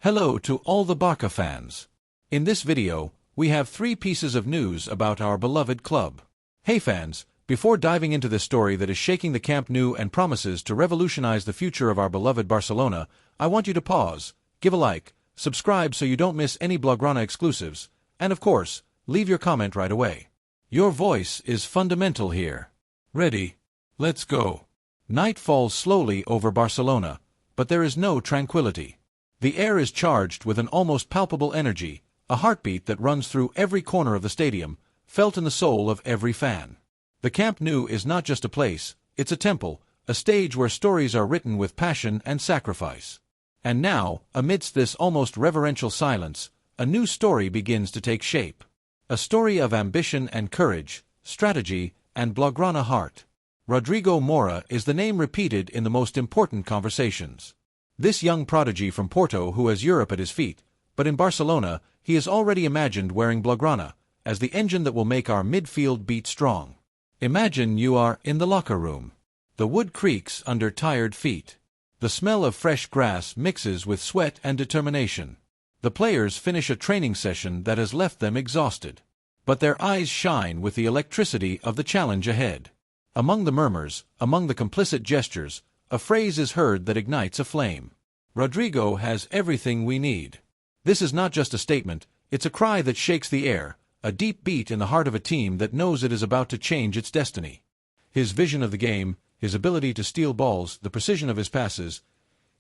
Hello to all the Barça fans. In this video, we have 3 pieces of news about our beloved club. Hey fans, before diving into this story that is shaking the Camp Nou and promises to revolutionize the future of our beloved Barcelona, I want you to pause, give a like, subscribe so you don't miss any Blaugrana exclusives, and of course, leave your comment right away. Your voice is fundamental here. Ready? Let's go. Night falls slowly over Barcelona, but there is no tranquility. The air is charged with an almost palpable energy, a heartbeat that runs through every corner of the stadium, felt in the soul of every fan. The Camp Nou is not just a place, it's a temple, a stage where stories are written with passion and sacrifice. And now, amidst this almost reverential silence, a new story begins to take shape. A story of ambition and courage, strategy, and Blaugrana heart. Rodrigo Mora is the name repeated in the most important conversations. This young prodigy from Porto who has Europe at his feet, but in Barcelona, he is already imagined wearing Blaugrana, as the engine that will make our midfield beat strong. Imagine you are in the locker room. The wood creaks under tired feet. The smell of fresh grass mixes with sweat and determination. The players finish a training session that has left them exhausted. But their eyes shine with the electricity of the challenge ahead. Among the murmurs, among the complicit gestures, a phrase is heard that ignites a flame. Rodrigo has everything we need. This is not just a statement, it's a cry that shakes the air, a deep beat in the heart of a team that knows it is about to change its destiny. His vision of the game, his ability to steal balls, the precision of his passes.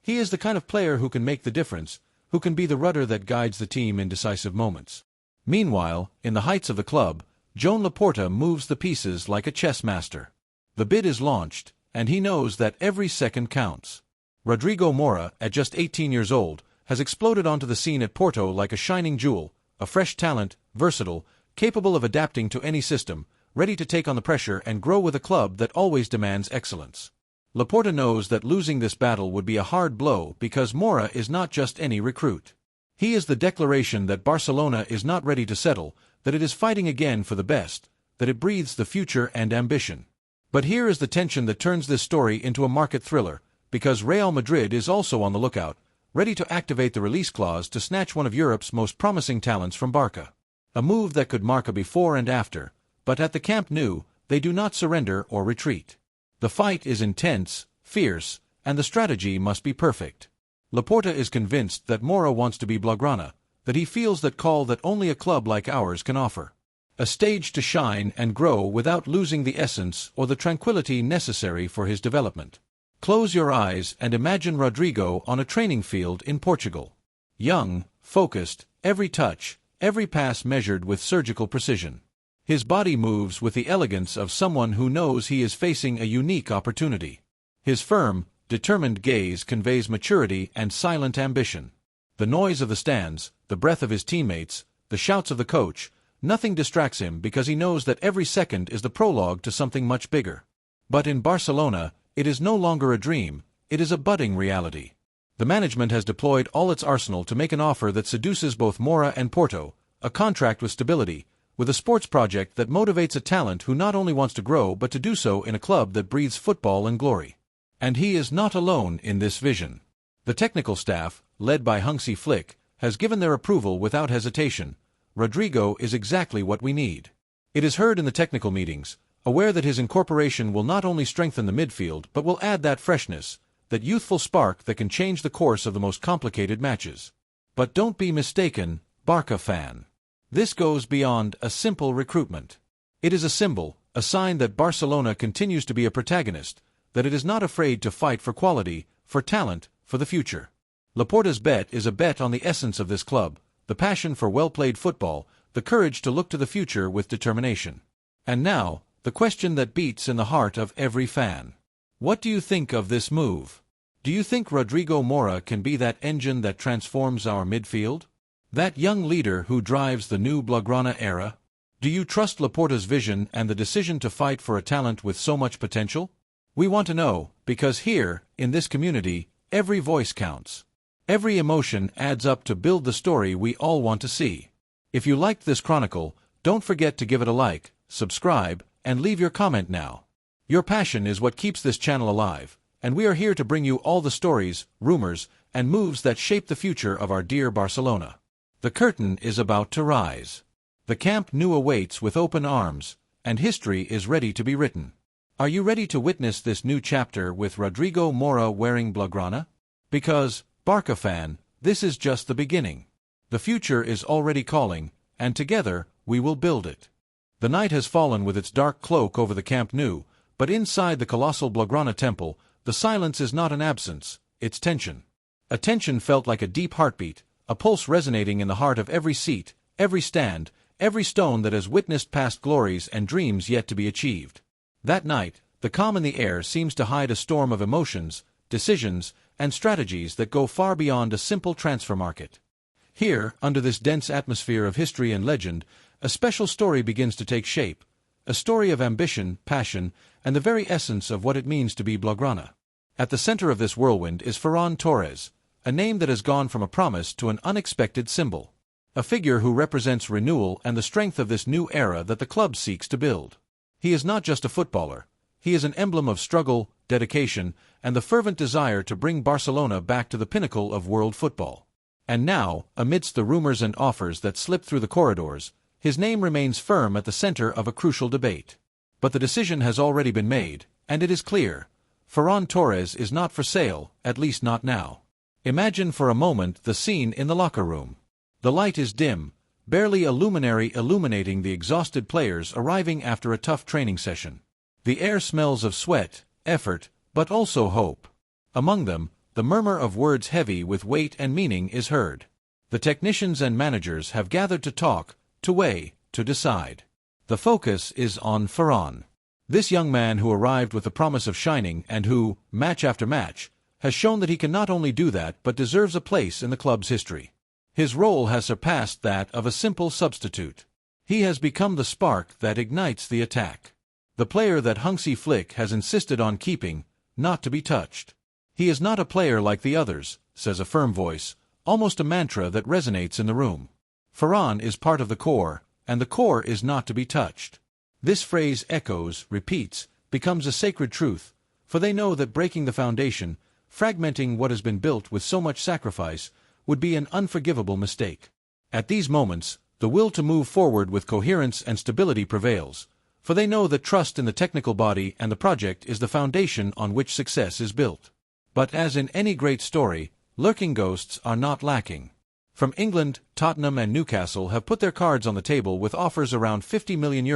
He is the kind of player who can make the difference, who can be the rudder that guides the team in decisive moments. Meanwhile, in the heights of the club, Joan Laporta moves the pieces like a chess master. The bid is launched, and he knows that every second counts. Rodrigo Mora, at just 18 years old, has exploded onto the scene at Porto like a shining jewel, a fresh talent, versatile, capable of adapting to any system, ready to take on the pressure and grow with a club that always demands excellence. Laporta knows that losing this battle would be a hard blow because Mora is not just any recruit. He is the declaration that Barcelona is not ready to settle, that it is fighting again for the best, that it breathes the future and ambition. But here is the tension that turns this story into a market thriller, because Real Madrid is also on the lookout, ready to activate the release clause to snatch one of Europe's most promising talents from Barça. A move that could mark a before and after, but at the Camp Nou, they do not surrender or retreat. The fight is intense, fierce, and the strategy must be perfect. Laporta is convinced that Mora wants to be Blaugrana, that he feels that call that only a club like ours can offer. A stage to shine and grow without losing the essence or the tranquility necessary for his development. Close your eyes and imagine Rodrigo on a training field in Portugal. Young, focused, every touch, every pass measured with surgical precision. His body moves with the elegance of someone who knows he is facing a unique opportunity. His firm, determined gaze conveys maturity and silent ambition. The noise of the stands, the breath of his teammates, the shouts of the coach, nothing distracts him because he knows that every second is the prologue to something much bigger. But in Barcelona, it is no longer a dream, it is a budding reality. The management has deployed all its arsenal to make an offer that seduces both Mora and Porto, a contract with stability, with a sports project that motivates a talent who not only wants to grow but to do so in a club that breathes football and glory. And he is not alone in this vision. The technical staff, led by Hansi Flick, has given their approval without hesitation. Rodrigo is exactly what we need. It is heard in the technical meetings, aware that his incorporation will not only strengthen the midfield but will add that freshness, that youthful spark that can change the course of the most complicated matches. But don't be mistaken, Barça fan. This goes beyond a simple recruitment. It is a symbol, a sign that Barcelona continues to be a protagonist, that it is not afraid to fight for quality, for talent, for the future. Laporta's bet is a bet on the essence of this club, the passion for well-played football, the courage to look to the future with determination. And now, the question that beats in the heart of every fan. What do you think of this move? Do you think Rodrigo Mora can be that engine that transforms our midfield? That young leader who drives the new Blaugrana era? Do you trust Laporta's vision and the decision to fight for a talent with so much potential? We want to know, because here, in this community, every voice counts. Every emotion adds up to build the story we all want to see. If you liked this chronicle, don't forget to give it a like, subscribe, and leave your comment now. Your passion is what keeps this channel alive, and we are here to bring you all the stories, rumors, and moves that shape the future of our dear Barcelona. The curtain is about to rise. The Camp Nou awaits with open arms, and history is ready to be written. Are you ready to witness this new chapter with Rodrigo Mora wearing Blaugrana? Because, Barca fan, this is just the beginning. The future is already calling, and together, we will build it. The night has fallen with its dark cloak over the Camp Nou, but inside the colossal Blaugrana temple, the silence is not an absence, it's tension. A tension felt like a deep heartbeat, a pulse resonating in the heart of every seat, every stand, every stone that has witnessed past glories and dreams yet to be achieved. That night, the calm in the air seems to hide a storm of emotions, decisions, and strategies that go far beyond a simple transfer market. Here, under this dense atmosphere of history and legend, a special story begins to take shape, a story of ambition, passion, and the very essence of what it means to be Blaugrana. At the center of this whirlwind is Ferran Torres, a name that has gone from a promise to an unexpected symbol. A figure who represents renewal and the strength of this new era that the club seeks to build. He is not just a footballer. He is an emblem of struggle, dedication, and the fervent desire to bring Barcelona back to the pinnacle of world football. And now, amidst the rumors and offers that slip through the corridors, his name remains firm at the center of a crucial debate. But the decision has already been made, and it is clear. Ferran Torres is not for sale, at least not now. Imagine for a moment the scene in the locker room. The light is dim, barely a luminary illuminating the exhausted players arriving after a tough training session. The air smells of sweat, effort, but also hope. Among them, the murmur of words heavy with weight and meaning is heard. The technicians and managers have gathered to talk, to weigh, to decide. The focus is on Ferran. This young man who arrived with the promise of shining and who, match after match, has shown that he can not only do that but deserves a place in the club's history. His role has surpassed that of a simple substitute. He has become the spark that ignites the attack. The player that Hansi Flick has insisted on keeping, not to be touched. He is not a player like the others, says a firm voice, almost a mantra that resonates in the room. Ferran is part of the core, and the core is not to be touched. This phrase echoes, repeats, becomes a sacred truth, for they know that breaking the foundation, fragmenting what has been built with so much sacrifice, would be an unforgivable mistake. At these moments, the will to move forward with coherence and stability prevails, for they know that trust in the technical body and the project is the foundation on which success is built. But as in any great story, lurking ghosts are not lacking. From England, Tottenham and Newcastle have put their cards on the table with offers around €50 million,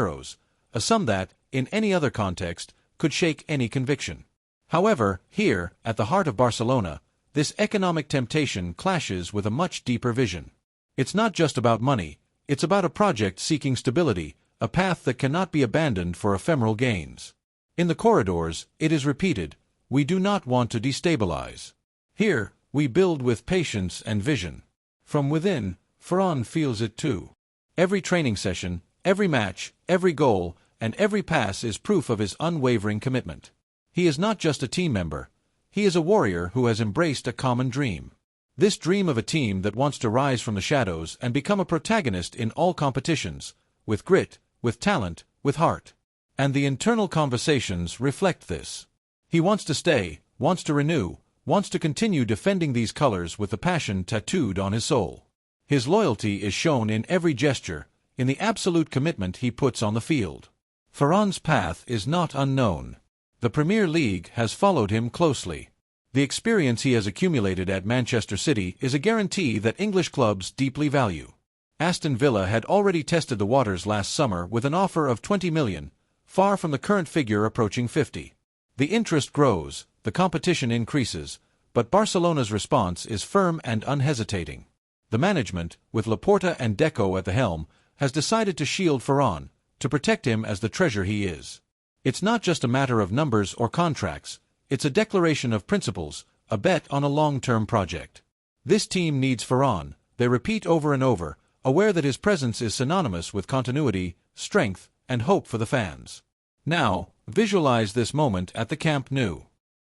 a sum that, in any other context, could shake any conviction. However, here, at the heart of Barcelona, this economic temptation clashes with a much deeper vision. It's not just about money, it's about a project seeking stability, a path that cannot be abandoned for ephemeral gains. In the corridors, it is repeated, we do not want to destabilize. Here, we build with patience and vision. From within, Ferran feels it too. Every training session, every match, every goal, and every pass is proof of his unwavering commitment. He is not just a team member. He is a warrior who has embraced a common dream. This dream of a team that wants to rise from the shadows and become a protagonist in all competitions, with grit, with talent, with heart. And the internal conversations reflect this. He wants to stay, wants to renew, wants to continue defending these colors with the passion tattooed on his soul. His loyalty is shown in every gesture, in the absolute commitment he puts on the field. Ferran's path is not unknown. The Premier League has followed him closely. The experience he has accumulated at Manchester City is a guarantee that English clubs deeply value. Aston Villa had already tested the waters last summer with an offer of €20 million, far from the current figure approaching 50. The interest grows, the competition increases, but Barcelona's response is firm and unhesitating. The management, with Laporta and Deco at the helm, has decided to shield Ferran, to protect him as the treasure he is. It's not just a matter of numbers or contracts, it's a declaration of principles, a bet on a long-term project. This team needs Ferran, they repeat over and over, aware that his presence is synonymous with continuity, strength, and hope for the fans. Now, visualize this moment at the Camp Nou.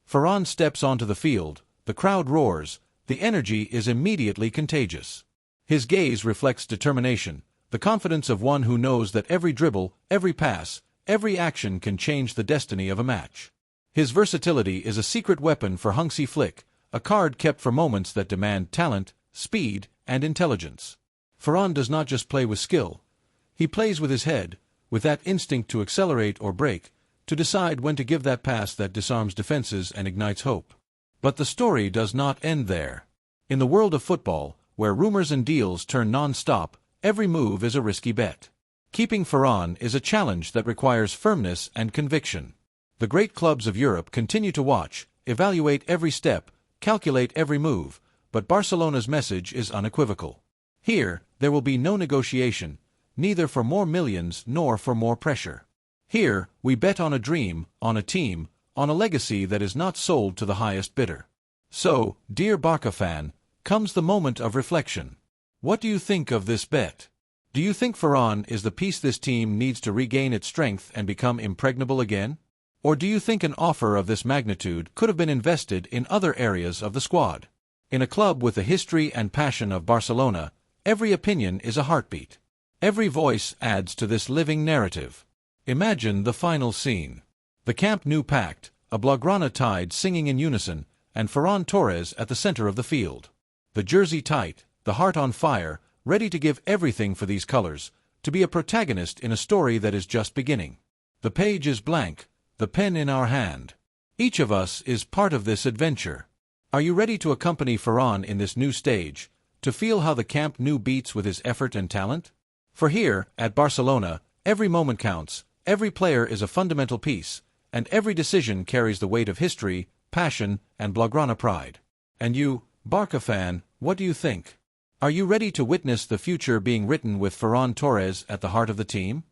Ferran steps onto the field, the crowd roars, the energy is immediately contagious. His gaze reflects determination, the confidence of one who knows that every dribble, every pass, every action can change the destiny of a match. His versatility is a secret weapon for Hansi Flick, a card kept for moments that demand talent, speed, and intelligence. Ferran does not just play with skill. He plays with his head, with that instinct to accelerate or brake, to decide when to give that pass that disarms defenses and ignites hope. But the story does not end there. In the world of football, where rumors and deals turn non-stop, every move is a risky bet. Keeping Ferran is a challenge that requires firmness and conviction. The great clubs of Europe continue to watch, evaluate every step, calculate every move, but Barcelona's message is unequivocal. Here, there will be no negotiation, neither for more millions nor for more pressure. Here, we bet on a dream, on a team, on a legacy that is not sold to the highest bidder. So, dear Barca fan, comes the moment of reflection. What do you think of this bet? Do you think Ferran is the piece this team needs to regain its strength and become impregnable again? Or do you think an offer of this magnitude could have been invested in other areas of the squad? In a club with the history and passion of Barcelona, every opinion is a heartbeat. Every voice adds to this living narrative. Imagine the final scene. The Camp Nou packed, a Blaugrana tide singing in unison, and Ferran Torres at the center of the field. The jersey tight, the heart on fire, ready to give everything for these colors, to be a protagonist in a story that is just beginning. The page is blank, the pen in our hand. Each of us is part of this adventure. Are you ready to accompany Ferran in this new stage, to feel how the Camp Nou beats with his effort and talent? For here, at Barcelona, every moment counts, every player is a fundamental piece, and every decision carries the weight of history, passion, and Blaugrana pride. And you, Barca fan, what do you think? Are you ready to witness the future being written with Ferran Torres at the heart of the team?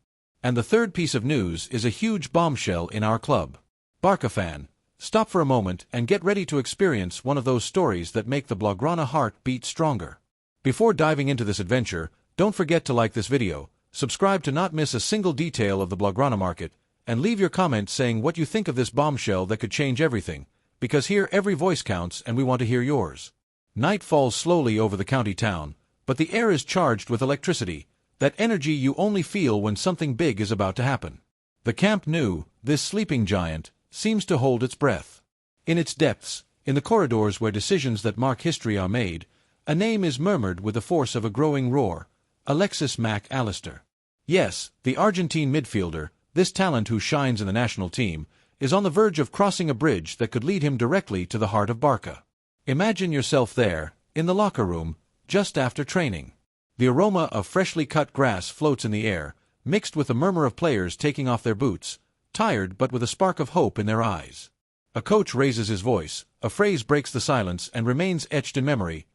And the third piece of news is a huge bombshell in our club. Barca fan, stop for a moment and get ready to experience one of those stories that make the Blaugrana heart beat stronger. Before diving into this adventure, don't forget to like this video, subscribe to not miss a single detail of the Blaugrana market, and leave your comment saying what you think of this bombshell that could change everything, because here every voice counts and we want to hear yours. Night falls slowly over the county town, but the air is charged with electricity, that energy you only feel when something big is about to happen. The Camp Nou, this sleeping giant, seems to hold its breath. In its depths, in the corridors where decisions that mark history are made, a name is murmured with the force of a growing roar: Alexis Mac Allister. Yes, the Argentine midfielder, this talent who shines in the national team, is on the verge of crossing a bridge that could lead him directly to the heart of Barca. Imagine yourself there, in the locker room, just after training. The aroma of freshly cut grass floats in the air, mixed with the murmur of players taking off their boots, tired but with a spark of hope in their eyes. A coach raises his voice, a phrase breaks the silence and remains etched in memory.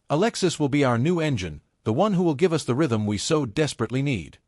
Alexis will be our new engine, the one who will give us the rhythm we so desperately need.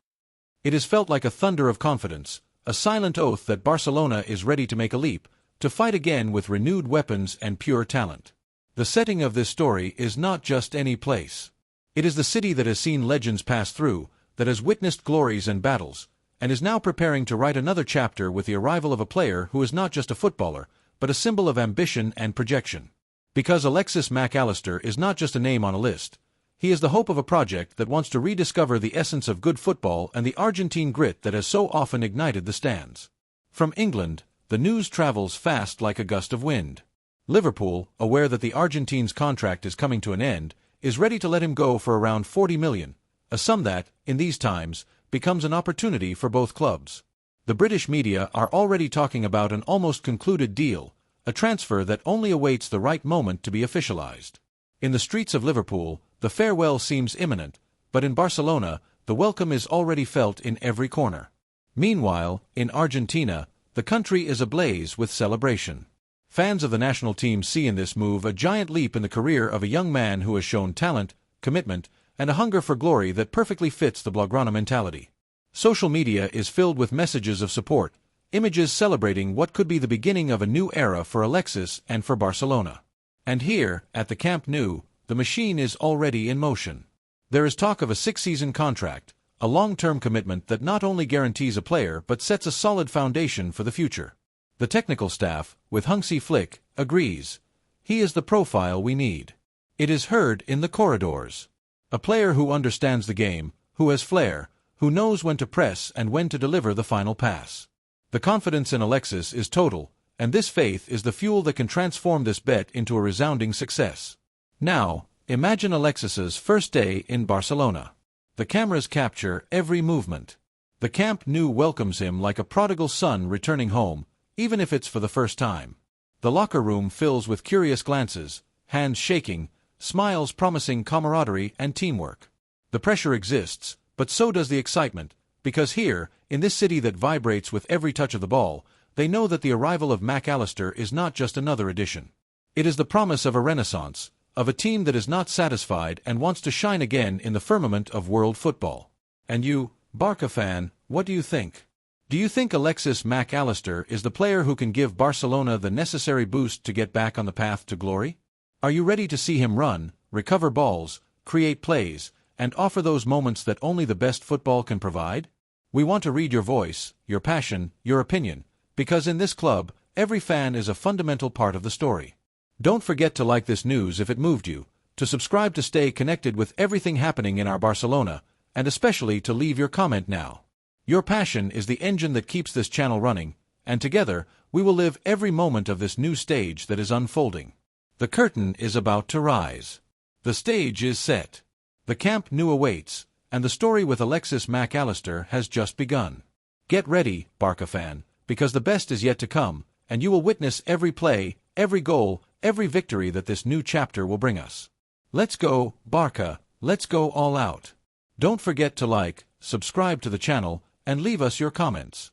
It is felt like a thunder of confidence, a silent oath that Barcelona is ready to make a leap, to fight again with renewed weapons and pure talent. The setting of this story is not just any place. It is the city that has seen legends pass through, that has witnessed glories and battles, and is now preparing to write another chapter with the arrival of a player who is not just a footballer, but a symbol of ambition and projection. Because Alexis Mac Allister is not just a name on a list, he is the hope of a project that wants to rediscover the essence of good football and the Argentine grit that has so often ignited the stands. From England, the news travels fast like a gust of wind. Liverpool, aware that the Argentine's contract is coming to an end, is ready to let him go for around 40 million, a sum that, in these times, becomes an opportunity for both clubs. The British media are already talking about an almost concluded deal, a transfer that only awaits the right moment to be officialized. In the streets of Liverpool, the farewell seems imminent, but in Barcelona, the welcome is already felt in every corner. Meanwhile, in Argentina, the country is ablaze with celebration. Fans of the national team see in this move a giant leap in the career of a young man who has shown talent, commitment, and a hunger for glory that perfectly fits the Blaugrana mentality. Social media is filled with messages of support, images celebrating what could be the beginning of a new era for Alexis and for Barcelona. And here, at the Camp Nou, the machine is already in motion. There is talk of a 6-season contract, a long-term commitment that not only guarantees a player but sets a solid foundation for the future. The technical staff, with Hansi Flick, agrees. He is the profile we need. It is heard in the corridors. A player who understands the game, who has flair, who knows when to press and when to deliver the final pass. The confidence in Alexis is total, and this faith is the fuel that can transform this bet into a resounding success. Now, imagine Alexis's first day in Barcelona. The cameras capture every movement. The Camp Nou welcomes him like a prodigal son returning home, even if it's for the first time. The locker room fills with curious glances, hands shaking, smiles promising camaraderie and teamwork. The pressure exists, but so does the excitement, because here, in this city that vibrates with every touch of the ball, they know that the arrival of Mac Allister is not just another addition. It is the promise of a renaissance, of a team that is not satisfied and wants to shine again in the firmament of world football. And you, Barça fan, what do you think? Do you think Alexis Mac Allister is the player who can give Barcelona the necessary boost to get back on the path to glory? Are you ready to see him run, recover balls, create plays, and offer those moments that only the best football can provide? We want to read your voice, your passion, your opinion, because in this club, every fan is a fundamental part of the story. Don't forget to like this news if it moved you, to subscribe to stay connected with everything happening in our Barcelona, and especially to leave your comment now. Your passion is the engine that keeps this channel running, and together, we will live every moment of this new stage that is unfolding. The curtain is about to rise. The stage is set. The Camp Nou awaits, and the story with Alexis Mac Allister has just begun. Get ready, Barça fan, because the best is yet to come, and you will witness every play, every goal, every victory that this new chapter will bring us. Let's go, Barça, let's go all out. Don't forget to like, subscribe to the channel, and leave us your comments.